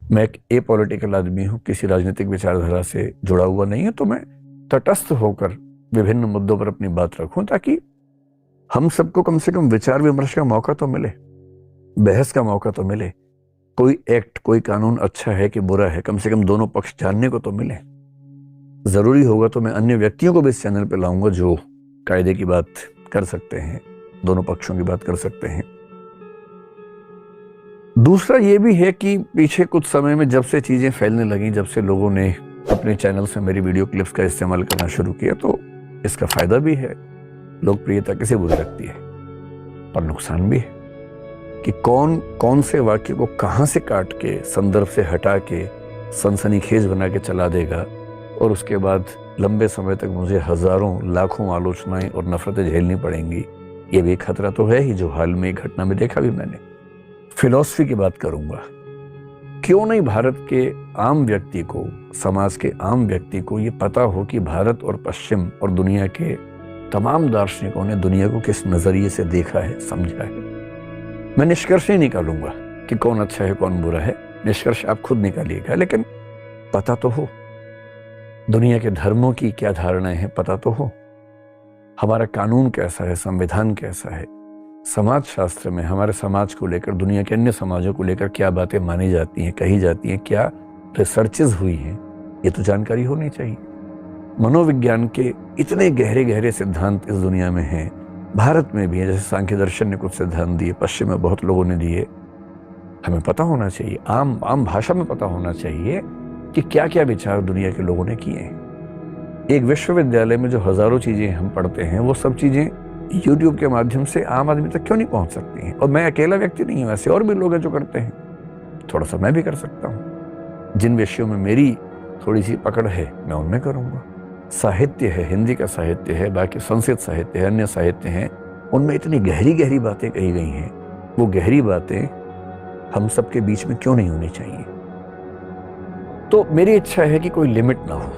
मैं एक एपॉलिटिकल आदमी हूँ, किसी राजनीतिक विचारधारा से जुड़ा हुआ नहीं है, तो मैं तटस्थ होकर विभिन्न मुद्दों पर अपनी बात रखूं ताकि हम सबको कम से कम विचार विमर्श का मौका तो मिले, बहस का मौका तो मिले। कोई एक्ट, कोई कानून अच्छा है कि बुरा है, कम से कम दोनों पक्ष जानने को तो मिले। जरूरी होगा तो मैं अन्य व्यक्तियों को भी इस चैनल पर लाऊंगा जो कायदे की बात कर सकते हैं, दोनों पक्षों की बात कर सकते हैं। दूसरा ये भी है कि पीछे कुछ समय में जब से चीजें फैलने लगी, जब से लोगों ने अपने चैनल से मेरी वीडियो क्लिप्स का इस्तेमाल करना शुरू किया, तो इसका फायदा भी है। लोकप्रियता किसे बुरी लगती है, पर नुकसान भी है कि कौन कौन से वाक्य को कहां से काट के, संदर्भ से हटा के सनसनीखेज बना के चला देगा, और उसके बाद लंबे समय तक मुझे हजारों लाखों आलोचनाएं और नफरतें झेलनी पड़ेंगी। ये भी एक खतरा तो है ही, जो हाल में एक घटना में देखा भी मैंने। फिलॉसफी की बात करूंगा। क्यों नहीं भारत के आम व्यक्ति को, समाज के आम व्यक्ति को ये पता हो कि भारत और पश्चिम और दुनिया के तमाम दार्शनिकों ने दुनिया को किस नजरिए से देखा है, समझा है। मैं निष्कर्ष नहीं निकालूंगा कि कौन अच्छा है कौन बुरा है, निष्कर्ष आप खुद निकालिएगा, लेकिन पता तो हो दुनिया के धर्मों की क्या धारणाएं हैं, पता तो हो हमारा कानून कैसा है, संविधान कैसा है, समाज शास्त्र में हमारे समाज को लेकर, दुनिया के अन्य समाजों को लेकर क्या बातें मानी जाती हैं, कही जाती हैं, क्या रिसर्चेस हुई हैं, ये तो जानकारी होनी चाहिए। मनोविज्ञान के इतने गहरे गहरे सिद्धांत इस दुनिया में हैं, भारत में भी है। जैसे सांख्य दर्शन ने कुछ सिद्धांत दिए, पश्चिम में बहुत लोगों ने दिए। हमें पता होना चाहिए, आम भाषा में पता होना चाहिए कि क्या क्या विचार दुनिया के लोगों ने किए हैं। एक विश्वविद्यालय में जो हजारों चीजें हम पढ़ते हैं, वो सब चीजें यूट्यूब के माध्यम से आम आदमी तक क्यों नहीं पहुंच सकती हैं? और मैं अकेला व्यक्ति नहीं हूं, ऐसे और भी लोग हैं जो करते हैं। थोड़ा सा मैं भी कर सकता हूं। जिन विषयों में मेरी थोड़ी सी पकड़ है, मैं उनमें करूंगा। साहित्य है, हिंदी का साहित्य है, बाकी संस्कृत साहित्य है, अन्य साहित्य हैं, उनमें इतनी गहरी गहरी बातें कही गई हैं। वो गहरी बातें हम सबके बीच में क्यों नहीं होनी चाहिए? तो मेरी इच्छा है कि कोई लिमिट ना हो।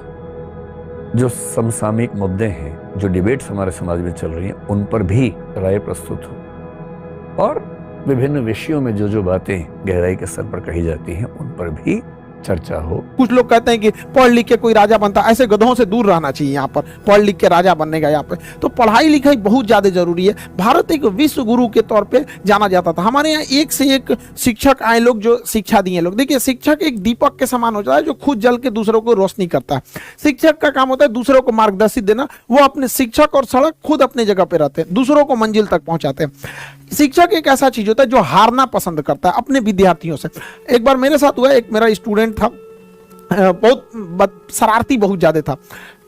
जो समसामयिक मुद्दे हैं, जो डिबेट्स हमारे समाज में चल रही हैं, उन पर भी राय प्रस्तुत हो, और विभिन्न विषयों में जो जो बातें गहराई के स्तर पर कही जाती हैं, उन पर भी चर्चा हो। कुछ लोग कहते हैं कि पढ़ लिख के कोई राजा बनता, ऐसे गधों से दूर रहना चाहिए। यहाँ पर पढ़ लिख के राजा बनने का, यहाँ पे तो पढ़ाई लिखाई बहुत ज्यादा जरूरी है। भारत एक विश्व गुरु के तौर पे जाना जाता था। हमारे यहाँ एक से एक शिक्षक आए लोग, जो शिक्षा दिए लोग। देखिए, शिक्षक एक दीपक के समान होता है, जो खुद जल के दूसरों को रोशनी करता है। शिक्षक का काम होता है दूसरों को मार्गदर्शित देना। वो अपने शिक्षक और सड़क खुद अपने जगह पे रहते हैं, दूसरों को मंजिल तक पहुंचाते हैं। शिक्षक एक ऐसा चीज होता है जो हारना पसंद करता है अपने विद्यार्थियों से। एक बार मेरे साथ हुआ, एक मेरा स्टूडेंट था, बहुत शरारती बहुत ज्यादा था।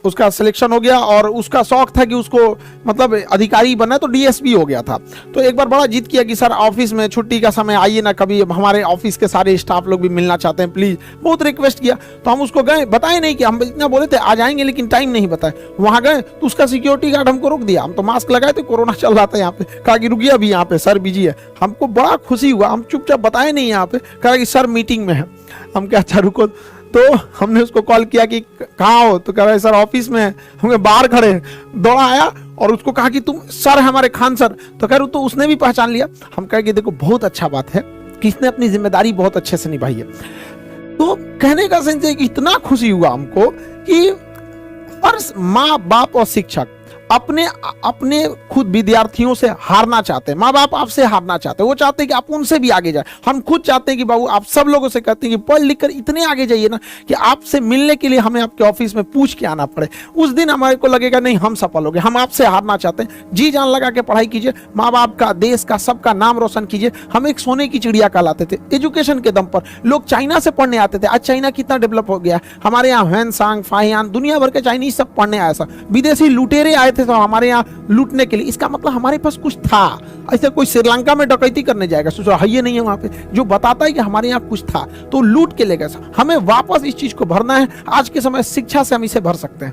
उसका सिलेक्शन हो गया और उसका शौक था कि उसको मतलब अधिकारी बनना है, तो डीएसपी हो गया था। तो एक बार बड़ा जिद किया कि सर ऑफिस में छुट्टी का समय आइए ना कभी, हमारे ऑफिस के सारे स्टाफ लोग भी मिलना चाहते हैं, प्लीज। बहुत रिक्वेस्ट किया, तो हम उसको गए, बताए नहीं कि हम इतना बोले थे आ जाएंगे, लेकिन टाइम नहीं बताए। वहां गए तो उसका सिक्योरिटी गार्ड हमको रोक दिया। हम तो मास्क लगाए थे, कोरोना चल रहा था यहाँ पे। कहा कि रुकिए अभी यहाँ पे सर बिजी है। हमको बड़ा खुशी हुआ, हम चुपचाप बताए नहीं यहाँ पे। कहा कि सर मीटिंग में है। हम क्या, अच्छा रुको। तो हमने उसको कॉल किया कि कहाँ हो, तो कह रहा है सर ऑफिस में है। हम बाहर खड़े हैं। दौड़ा आया और उसको कहा कि तुम सर हमारे खान सर। तो कह रहे तो उसने भी पहचान लिया। हम कहे कि देखो बहुत अच्छा बात है कि इसने अपनी जिम्मेदारी बहुत अच्छे से निभाई है। तो कहने का सेंस है कि इतना खुशी हुआ हमको कि हर माँ बाप और शिक्षक अपने खुद विद्यार्थियों से हारना चाहते हैं। माँ बाप आपसे हारना चाहते हैं, वो चाहते हैं कि आप उनसे भी आगे जाए। हम खुद चाहते हैं कि बाबू, आप सब लोगों से कहते हैं कि पढ़ लिख कर इतने आगे जाइए ना कि आपसे मिलने के लिए हमें आपके ऑफिस में पूछ के आना पड़े। उस दिन हमारे को लगेगा नहीं हम सफल हो गए। हम आपसे हारना चाहते हैं। जी जान लगा के पढ़ाई कीजिए, माँ बाप का, देश का, सबका नाम रोशन कीजिए। हम एक सोने की चिड़िया कहलाते थे एजुकेशन के दम पर। लोग चाइना से पढ़ने आते थे, आज चाइना कितना डेवलप हो गया है। हमारे यहाँ ह्वेनसांग, फाहियान, दुनिया भर के चाइनीज सब पढ़ने आया। विदेशी लुटेरे आए थे तो हमारे यहाँ लूटने के लिए। इसका मतलब हमारे पास कुछ था। ऐसे कोई श्रीलंका में डकैती करने जाएगा, सोचो है ये नहीं है वहां पे, जो बताता है कि हमारे यहाँ कुछ था, तो लूट के ले गए। हमें वापस इस चीज को भरना है। आज के समय शिक्षा से हम इसे भर सकते हैं।